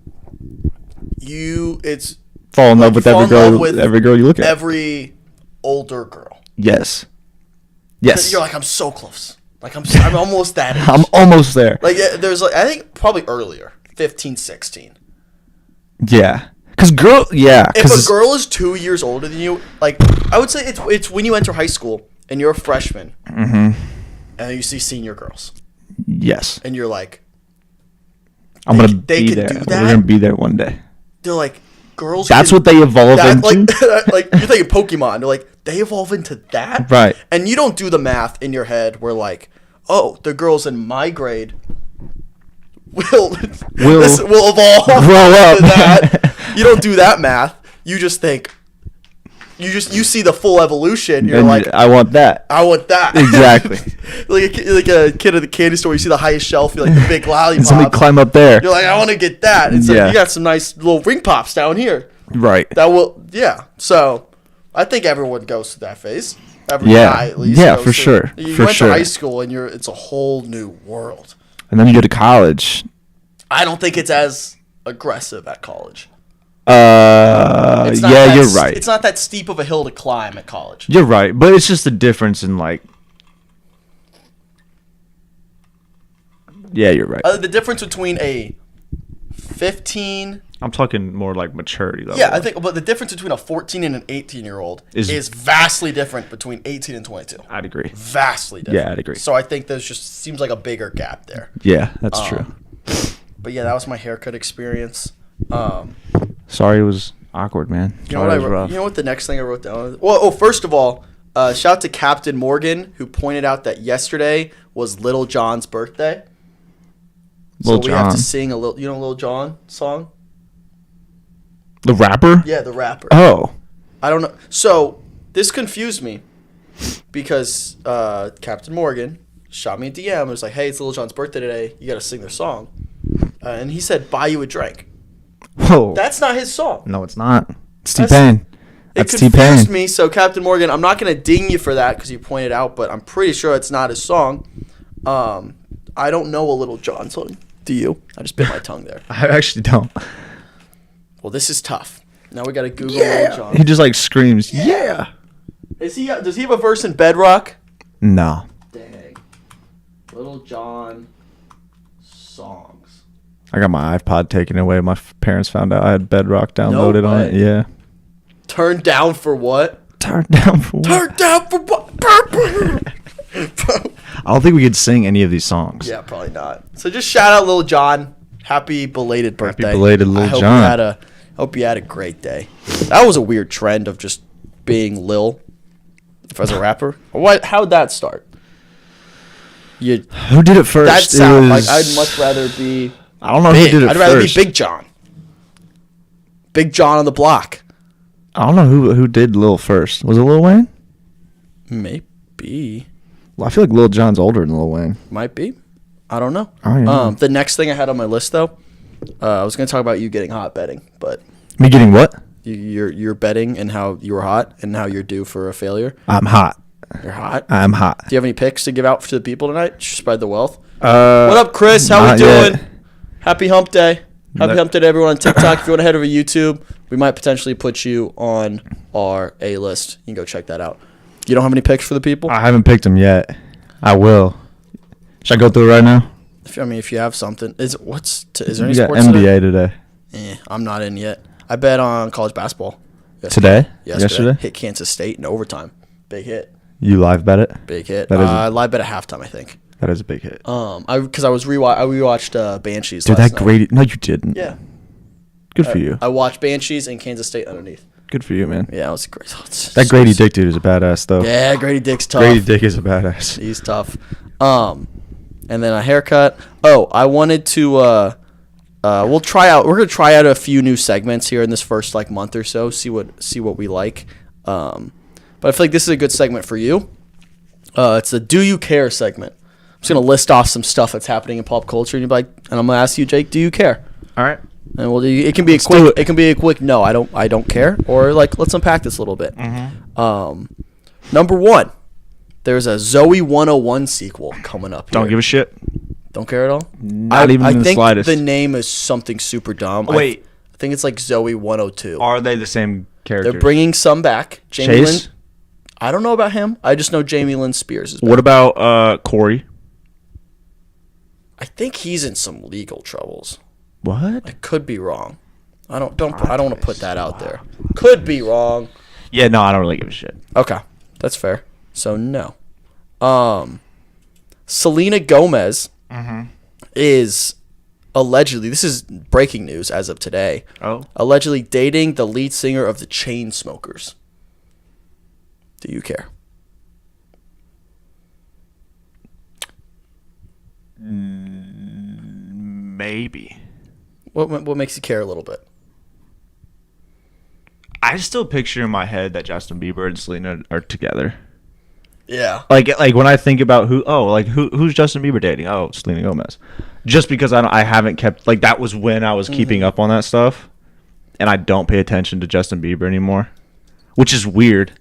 Fall in love with every girl you look at. Every older girl. Yes. You're like, I'm so close. Like, I'm almost that age. I'm almost there. Like, there's, like, I think probably earlier, 15, 16. Yeah. If a girl is 2 years older than you, like, I would say it's when you enter high school and you're a freshman, and you see senior girls. Yes. And you're like, I'm gonna be there. Do that? We're gonna be there one day. They're like, girls. That's what they evolve into. Like you're thinking Pokemon. They're like, they evolve into that, right? And you don't do the math in your head where, like, oh, the girls in my grade will evolve grow up to that. You don't do that math. You just think. You see the full evolution. You're like, I want that. I want that. Exactly. like a kid at the candy store. You see the highest shelf. You like the big lollipop. Somebody climb up there. You're like, I want to get that. And so you got some nice little ring pops down here. Right. So I think everyone goes through that phase. Every guy at least. Yeah, for sure. You went to high school and it's a whole new world. And then you go to college. I don't think it's as aggressive at college. You're right. It's not that steep of a hill to climb at college. You're right, but it's just a difference in, like. Yeah, you're right. The difference between a 15. I'm talking more like maturity level. Yeah, I think, but the difference between a 14 and an 18-year-old is vastly different between 18 and 22. I'd agree. Vastly different. Yeah, I'd agree. So I think there's just seems like a bigger gap there. Yeah, that's true. But yeah, that was my haircut experience. Sorry it was awkward, man. You know what the next thing I wrote down? Well, first of all, shout out to Captain Morgan, who pointed out that yesterday was Little John's birthday. Lil So we have Jon. to sing a little. You know Lil Jon song? The rapper? Yeah, the rapper. Oh. I don't know. So this confused me because Captain Morgan shot me a DM and was like, "Hey, it's Lil Jon's birthday today. You got to sing their song." And he said, "Buy you a drink." Whoa. That's not his song. No, it's not. It's That's- T-Pain. It That's confused T-Pain. me. So Captain Morgan, I'm not gonna ding you for that because you pointed out, but I'm pretty sure it's not his song. I don't know a Lil Jon song. Do you? I just bit my tongue there. I actually don't. Well, this is tough. Now we gotta Google Lil Jon. He just like screams, yeah. Does he have a verse in Bedrock? No. Dang. Lil Jon songs. I got my iPod taken away. My parents found out I had Bedrock downloaded on it. way. Yeah. Turned down for what? Turned down for what? Turned down for what? I don't think we could sing any of these songs. Yeah, probably not. So just shout out Lil Jon. Happy belated birthday. Happy belated Lil I hope Jon. Hope you had a great day. That was a weird trend of just being Lil as a rapper. What? How'd that start? Who did it first? That sound It like was- I'd much rather be I don't know big. who did it I'd rather first. be Big John. Big John on the block. I don't know who did Lil first. Was it Lil Wayne? Maybe. Well, I feel like Lil Jon's older than Lil Wayne. Might be. I don't know. I don't know. The next thing I had on my list, though, I was going to talk about you getting hot betting, but Me getting what? you're betting and how you were hot and how you're due for a failure. I'm hot. You're hot. I'm hot. Do you have any picks to give out to the people tonight? Spread the wealth. What What up, Chris? How we not doing? yet. Happy Hump Day. Happy No- Hump Day to everyone on TikTok. If you want to head over to YouTube, we might potentially put you on our A list. You can go check that out. You don't have any picks for the people? I haven't picked him yet. I will. Should I go through it right now? If you have something, is there any We got sports NBA today. I'm not in yet. I bet on college basketball. Today? Yesterday. Hit Kansas State in overtime. Big hit. You live bet it? Big hit. That is I live bet at halftime, I think. That is a big hit. I rewatched Banshees. Dude, last that night. Grady. No, you didn't. Yeah. Good for you. I watched Banshees and Kansas State underneath. Good for you, man. Yeah, it was great. That Grady Dick dude is a badass, though. Yeah, Grady Dick's tough. Grady Dick is a badass. He's tough. And then a haircut. Oh, I wanted to. We're gonna try out a few new segments here in this first month or so. See what we like. But I feel like this is a good segment for you. It's a Do You Care segment. I'm just gonna list off some stuff that's happening in pop culture, and and I'm gonna ask you, Jake, do you care? All right. And it can be Let's do it. it can be a quick no, I don't care, or let's unpack this a little bit. Number one, there's a Zoe 101 sequel coming up. Don't here. give a shit. Don't care at all. Not even I in the think slightest. the name is something super dumb. Wait. I think it's like Zoe 102. Are they the same character? They're bringing some back. Jamie Chase? Lynn. I don't know about him. I just know Jamie Lynn Spears is back. What about Corey? I think he's in some legal troubles. What? I could be wrong. I don't want to put that out there. Could be wrong. Yeah, no, I don't really give a shit. Okay, that's fair. So no. Selena Gomez is allegedly, this is breaking news as of today, allegedly dating the lead singer of the Chainsmokers. Do you care? Maybe. What makes you care a little bit? I still picture in my head that Justin Bieber and Selena are together. Yeah. Like when I think about who's Justin Bieber dating? Oh, Selena Gomez. Just because I haven't kept that was when I was keeping up on that stuff, and I don't pay attention to Justin Bieber anymore, which is weird.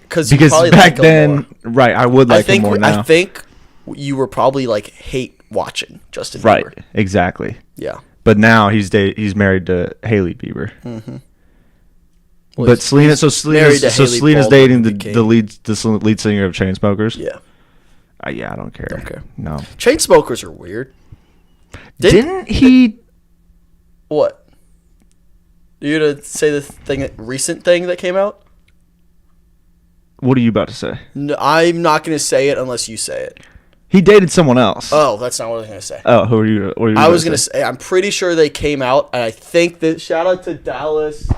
Because back then, right, I would like him more now. I think you were probably hate watching Justin Bieber. Right, exactly. Yeah. But now he's married to Hailey Bieber. Mm-hmm. But Selena's married to Hailey Selena's Baldwin dating the lead singer of Chainsmokers. Yeah. Yeah, I don't care. Don't care. No. Chainsmokers are weird. Didn't he? What? You gonna say the recent thing that came out? What are you about to say? No, I'm not gonna say it unless you say it. He dated someone else. Oh, that's not what I was gonna say. Oh, who are you? What are you I was gonna say I'm pretty sure they came out, and I think that shout out to Dallas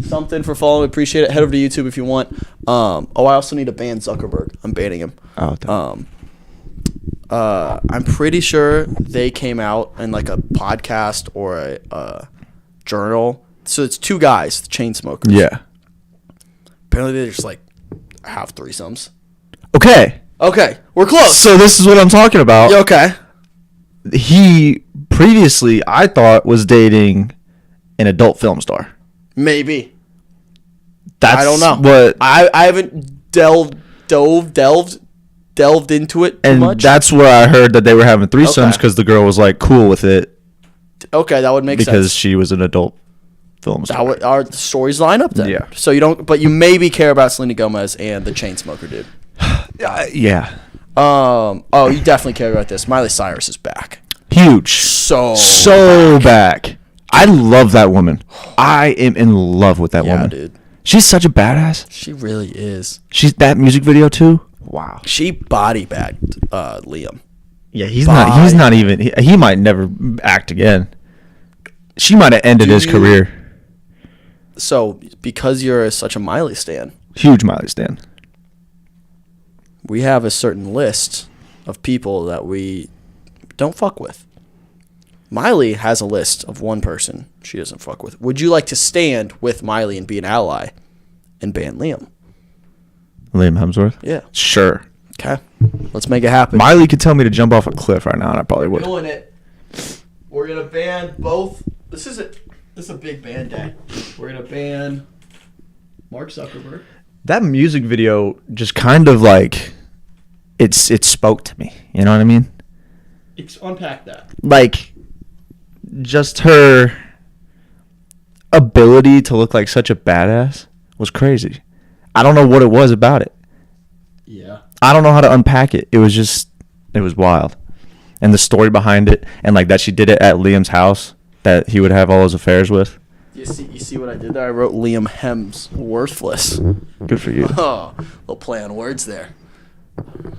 something for following. Appreciate it. Head over to YouTube if you want. I also need to ban Zuckerberg. I'm banning him. Oh, I'm pretty sure they came out in like a podcast or a journal. So it's two guys, the Chainsmokers. Yeah. Apparently they just like have threesomes. Okay. Okay, we're close. So this is what I'm talking about. You okay? He previously, I thought, was dating an adult film star. Maybe. That's I don't know. What I haven't delved into it too and much. that's where I heard that they were having threesomes Okay. because the girl was like cool with it Okay, that would make because sense. she was an adult film That star. would, our stories line up then. Yeah. So you don't, but you maybe care about Selena Gomez and the Chainsmoker dude. Yeah. Oh, you definitely care about this. Miley Cyrus is back. Huge. So back. I love that woman. I am in love with that yeah, woman. dude. She's such a badass. She really is. She's that music video too. Wow. She body bagged Liam. Yeah, he's not even. He might never act again. She might have ended his career. So because you're such a Miley stan, Huge Miley stan. we have a certain list of people that we don't fuck with. Miley has a list of one person she doesn't fuck with. Would you like to stand with Miley and be an ally and ban Liam? Liam Hemsworth. Yeah. Sure. Okay. Let's make it happen. Miley could tell me to jump off a cliff right now, and I probably would. Doing it. We're gonna ban both. This is a big ban day. We're gonna ban Mark Zuckerberg. That music video just kind of like it spoke to me. You know what I mean? Unpack that. Like just her ability to look like such a badass was crazy. I don't know what it was about it. Yeah. I don't know how to unpack it. It was wild. And the story behind it, and like that she did it at Liam's house that he would have all his affairs with. You see what I did there? I wrote Liam Hems worthless. Good for you. Oh, little play on words there.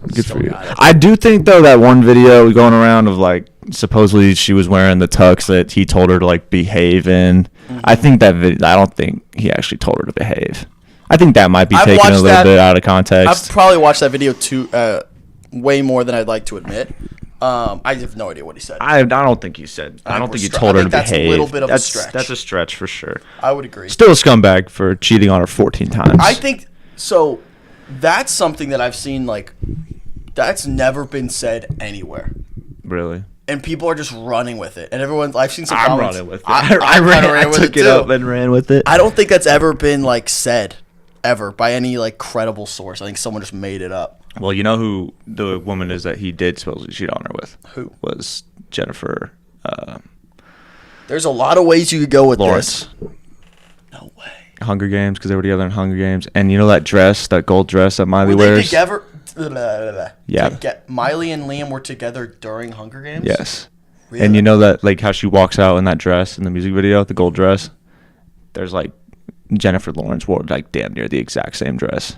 Good Still for you. got it. I do think though that one video going around of like supposedly she was wearing the tux that he told her to like behave in. Mm-hmm. I think that I don't think he actually told her to behave. I think that might be I've taken a watched little that- bit out of I've context. probably watched that video too, way more than I'd like to admit. I have no idea what he said. I don't think he said. I don't think he I told her to think that's behave. a little bit of a that's, stretch. That's a stretch for sure. I would agree. Still a scumbag for cheating on her 14 times. I think so. That's something that I've seen like that's never been said anywhere, Really. and people are just running with it. And everyone, I've seen some. I'm comments. running with it. I I took it up and ran with it. I don't think that's ever been like said ever by any like credible source. I think someone just made it up. Well, you know who the woman is that he did supposedly cheat on her with? Who? Was Jennifer There's a lot of ways you could go with Lawrence. this. No way. Hunger Games, because they were together in Hunger Games. And you know that dress, that gold dress that Miley Were they wears? together? Yeah. Miley and Liam were together during Hunger Games? Yes. Really? And you know that, like, how she walks out in that dress in the music video, the gold dress? There's, like, Jennifer Lawrence wore, like, damn near the exact same dress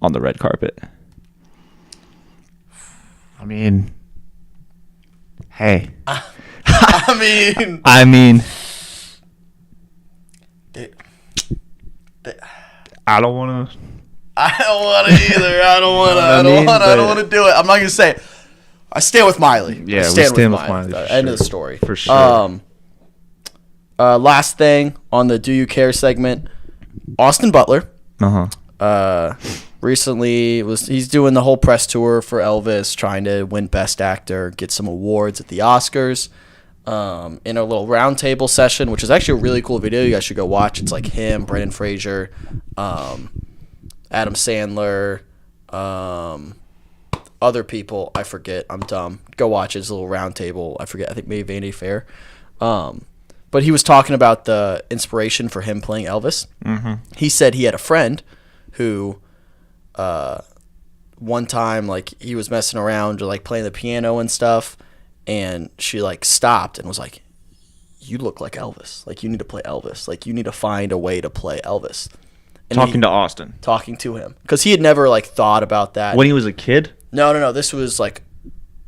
on the red carpet. I mean, hey. I mean, I don't want to. I don't want to either. I don't want to. I I mean, don't want to do it. I'm not gonna say it. I stand with Miley. Yeah, I we stand stand with with Miley. Miley, for End of the sure. story. For sure. Last thing on the Do You Care segment, Austin Butler. Recently he's doing the whole press tour for Elvis, trying to win Best Actor, get some awards at the Oscars. In a little roundtable session, which is actually a really cool video. You guys should go watch. It's like him, Brendan Fraser, Adam Sandler, other people. I forget. I'm dumb. Go watch it. It's a little roundtable. I forget. I think maybe Vanity Fair. But he was talking about the inspiration for him playing Elvis. Mm-hmm. He said he had a friend who one time, like, he was messing around or like playing the piano and stuff, and she like stopped and was like, "You look like Elvis. Like, you need to play Elvis. Like, you need to find a way to play Elvis." And Talking to Austin. talking to him, because he had never like thought about that. When he was a kid? No. This was like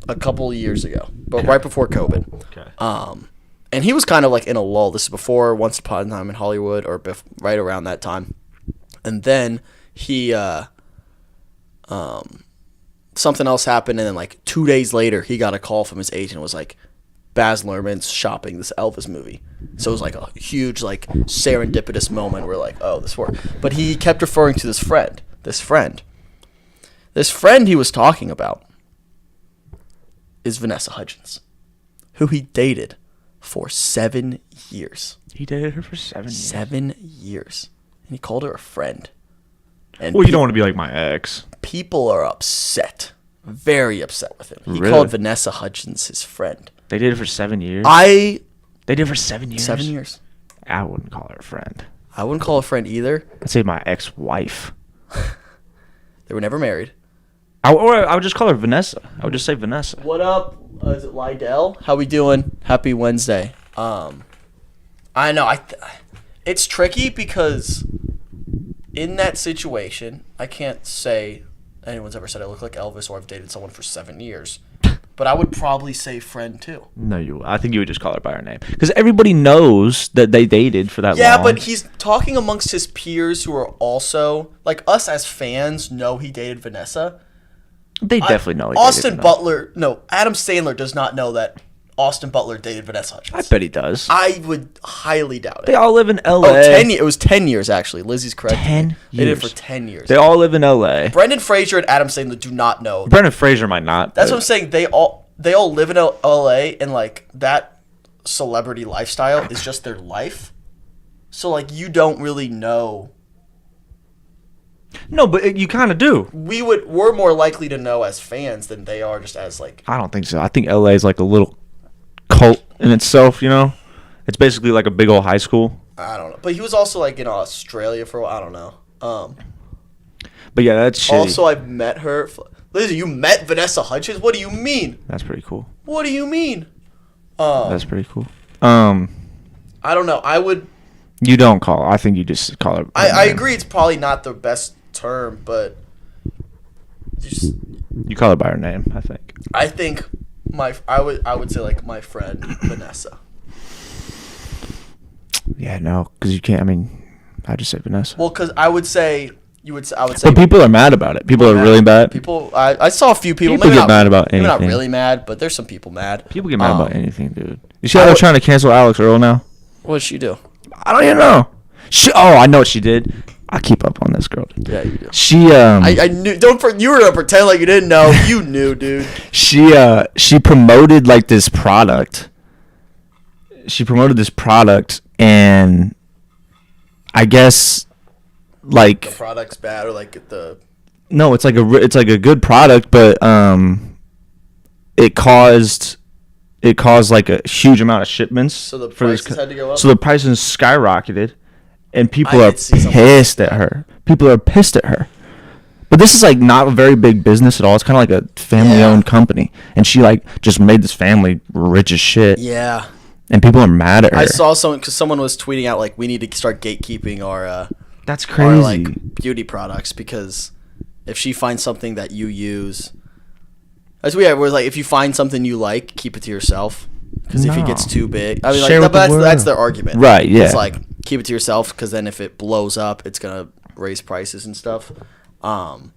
a couple of years ago, but right before COVID. Okay. And he was kind of like in a lull. This is before Once Upon a Time in Hollywood, or right around that time. And then he something else happened, and then like 2 days later, he got a call from his agent. It was like, Baz Luhrmann's shopping this Elvis movie. So it was like a huge like serendipitous moment where like, oh, this worked. But he kept referring to this friend he was talking about is Vanessa Hudgens, who he dated for 7 years. He dated her for 7 years. 7 years. And he called her a friend. And Well, you don't want to be like my ex. people are upset. Very upset with him. He Really? called Vanessa Hudgens his friend. They did it for 7 years. They did it for 7 years. 7 years. I wouldn't call her a friend. I wouldn't call a friend either. I'd say my ex-wife. They were never married. I would just call her Vanessa. I would just say Vanessa. What up? Is it Lydell? How we doing? Happy Wednesday. I know. It's tricky because in that situation, I can't say anyone's ever said I look like Elvis or I've dated someone for 7 years. But I would probably say friend too. No, I think you would just call her by her name because everybody knows that they dated for that long. Yeah, but he's talking amongst his peers who are also like us as fans know he dated Vanessa. They definitely know. Adam Sandler does not know that Austin Butler dated Vanessa Hudgens. I bet he does. I would highly doubt it. They all live in L.A. Oh, 10 years. It was 10 years, actually. Lizzie's correct. 10 They did it years. for 10 years. They all live in L.A. Brendan Fraser and Adam Sandler do not know. Brendan Fraser might not. That's what I'm saying. They all live in L.A. and, like, that celebrity lifestyle is just their life. So, like, you don't really know. No, but you kind of do. We're more likely to know as fans than they are just as, like. I don't think so. I think L.A. is like a little cult in itself, you know? It's basically like a big old high school. I don't know. But he was also, like, in Australia for a while. I don't know. But yeah, that's shitty. Also, I've met her. Lizzie, you met Vanessa Hudgens? What do you mean? That's pretty cool. What do you mean? That's pretty cool. I don't know. I would. You don't call her. I think you just call her. I agree. It's probably not the best term, but you call her by her name. I think. I think I would say like my friend Vanessa. Yeah, no, because you can't. I mean, I just say Vanessa. Well, because I would say. I would say. But people are mad about it. People are really mad. People. I saw a few people. People get mad about anything. Maybe not really mad, but there's some people mad. People get mad about anything, dude. You see how they're trying to cancel Alex Earl now? What did she do? I don't even know. I know what she did. I keep up on this girl. Yeah, you do. She I knew. You were gonna pretend like you didn't know. You knew, dude. She promoted like this product. And I guess like the product's bad or like no, it's like a good product, but it caused like a huge amount of shipments. So the prices had to go up. So the prices skyrocketed, and people I are did see something pissed at her. People are pissed at her. But this is like not a very big business at all. It's kind of like a family-owned company, and she like just made this family rich as shit. Yeah. And people are mad at her. I saw someone was tweeting out like we need to start gatekeeping our That's crazy. our like beauty products because if she finds something that you use, that's weird. Where like if you find something you like, keep it to yourself because if it gets too big, I mean Share like with the that's their world. argument, Right? Yeah. It's like keep it to yourself because then if it blows up, it's gonna raise prices and stuff. I mean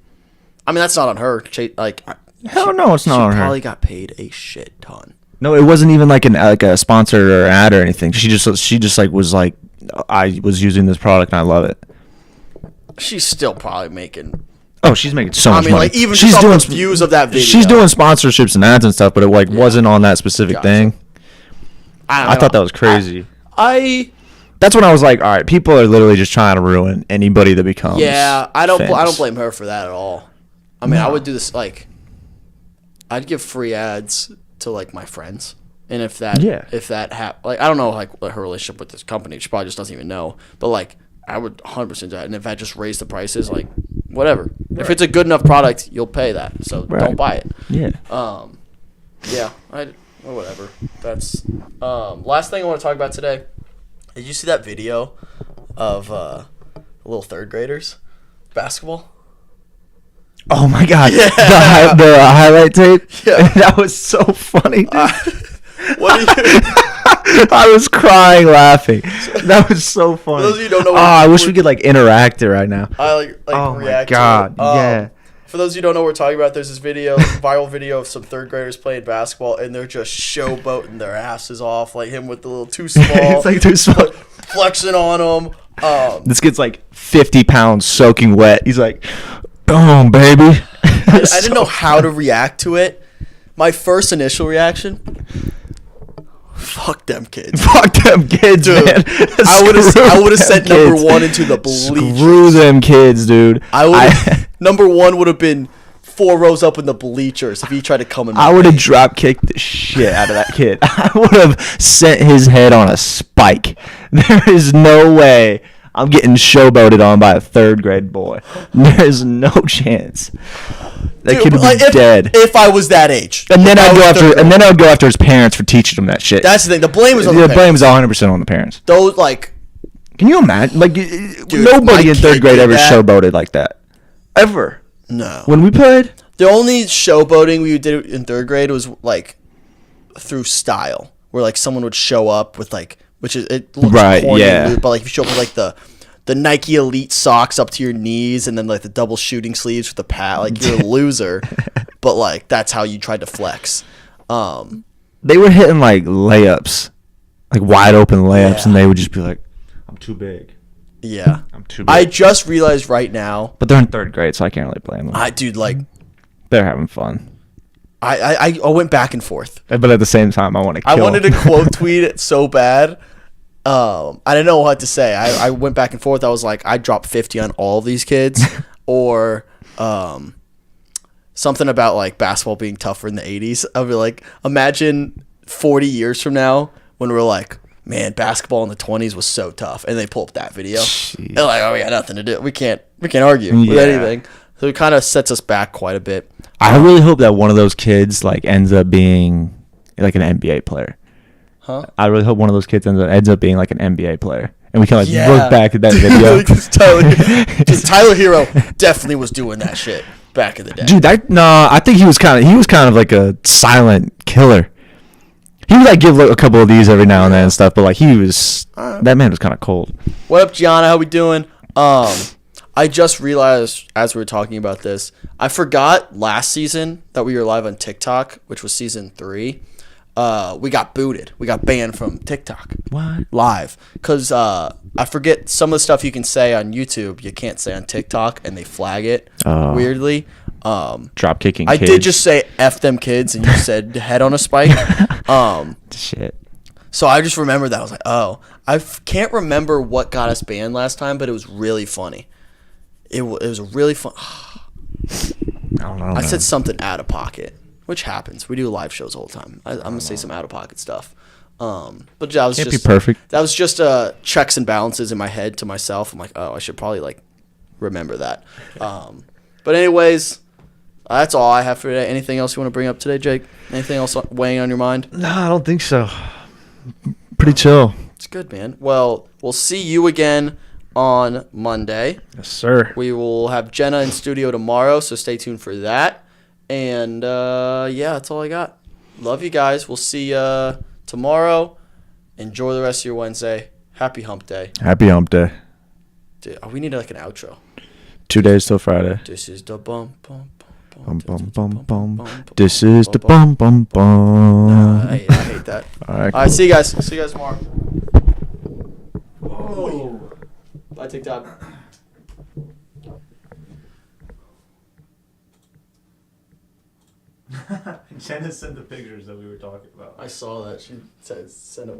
that's not on her. Like Hell no, it's not on She her. probably got paid a shit ton. No, it wasn't even like a sponsor or ad or anything. She just like was like, I was using this product and I love it. She's still probably making. Oh, she's making so much money. Like even she's just doing off the views of that video. She's doing sponsorships and ads and stuff, but it like wasn't on that specific thing. I thought that was crazy. That's when I was like, all right, people are literally just trying to ruin anybody that becomes. Yeah, I don't famous. blame her for that at all. I mean, I would do this like, I'd give free ads to like my friends, and if that like I don't know like what her relationship with this company, she probably just doesn't even know, but like I would 100% do that, and if I just raise the prices, like whatever, if it's a good enough product, you'll pay that, so don't buy it. Yeah. Or whatever. That's last thing I want to talk about today. Did you see that video of little third graders basketball? Oh my god. Yeah. The highlight tape. Yeah. That was so funny. Dude. What do you? I was crying laughing. That was so funny. For those of you who don't know, I wish we could like interact it right now. I like Oh my react. god. To it. Yeah. For those of you who don't know what we're talking about, there's this viral video of some third graders playing basketball, and they're just showboating their asses off, like him with the little too small. It's like too small. Flexing on them. This kid's like 50 pounds soaking wet. He's like, oh, baby. I didn't know how to react to it. My first initial reaction, fuck them kids. Fuck them kids, dude. Man. I would have sent number one into the bleachers. Screw them kids, dude. Number one would have been 4 rows up in the bleachers if he tried to come in. I would have drop kicked the shit out of that kid. I would have sent his head on a spike. There is no way I'm getting showboated on by a 3rd grade boy. There is no chance. That kid would be dead. If I was that age. And then I'd go after his parents for teaching him that shit. That's the thing. The blame is on the parents. The blame is 100% on the parents. Those like. Can you imagine? Like, dude, nobody in 3rd grade ever showboated like that. Ever. No. When we played, the only showboating we did in 3rd grade was like through style, where like someone would show up with like, which is it looks corny, but like if you show up with like the Nike Elite socks up to your knees and then like the double shooting sleeves with the pad, like you're a loser. But like that's how you tried to flex. They were hitting like layups, like wide open layups, and they would just be like, "I'm too big." Yeah, I'm too big. I just realized right now. But they're in 3rd grade, so I can't really blame them. Dude, like, they're having fun. I went back and forth. But at the same time, I want to kill I wanted to quote tweet it so bad. I didn't know what to say. I went back and forth. I was like, I dropped 50 on all of these kids, or something about like basketball being tougher in the 80s. I'd be like, imagine 40 years from now when we're like, man, basketball in the 20s was so tough, and they pull up that video. Jeez. They're like, oh, we got nothing to do. We can't argue with anything. So it kind of sets us back quite a bit. I really hope that one of those kids like ends up being like an NBA player. Huh? I really hope one of those kids ends up being like an NBA player, and we can like look back at that video. Tyler Hero definitely was doing that shit back in the day. Dude, I think he was kind of like a silent killer. He would like give a couple of these every now and then and stuff, but like that man was kind of cold. What up, Gianna? How we doing? I just realized as we were talking about this, I forgot last season that we were live on TikTok, which was season 3. We got booted. We got banned from TikTok. What? Live. Because I forget some of the stuff you can say on YouTube, you can't say on TikTok, and they flag it weirdly. Drop kicking I kids. did just say F them kids, and you said head on a spike. Shit. So I just remember that. I was like, oh. Can't remember what got us banned last time, but it was really funny. It was a really fun. I don't know. I said something out of pocket, which happens. We do live shows all the time. I'm going to say some out of pocket stuff. But that was Can't just be perfect. That was just checks and balances in my head to myself. I'm like, oh, I should probably like remember that. But anyways, that's all I have for today. Anything else you want to bring up today, Jake? Anything else weighing on your mind? No, I don't think so. Pretty chill. It's good, man. Well, we'll see you again on Monday. Yes, sir. We will have Jenna in studio tomorrow, so stay tuned for that. And yeah, that's all I got. Love you guys. We'll see you tomorrow. Enjoy the rest of your Wednesday. Happy Hump Day. Happy Hump Day. Dude, we need like an outro. 2 days till Friday. This is the bum bum Bum bum bum bum. This is the bum bum bum. I hate that. All right. All right. See you guys. See you guys tomorrow. Whoa. Bye, TikTok. Jenna sent the pictures that we were talking about. I saw that. She said send it.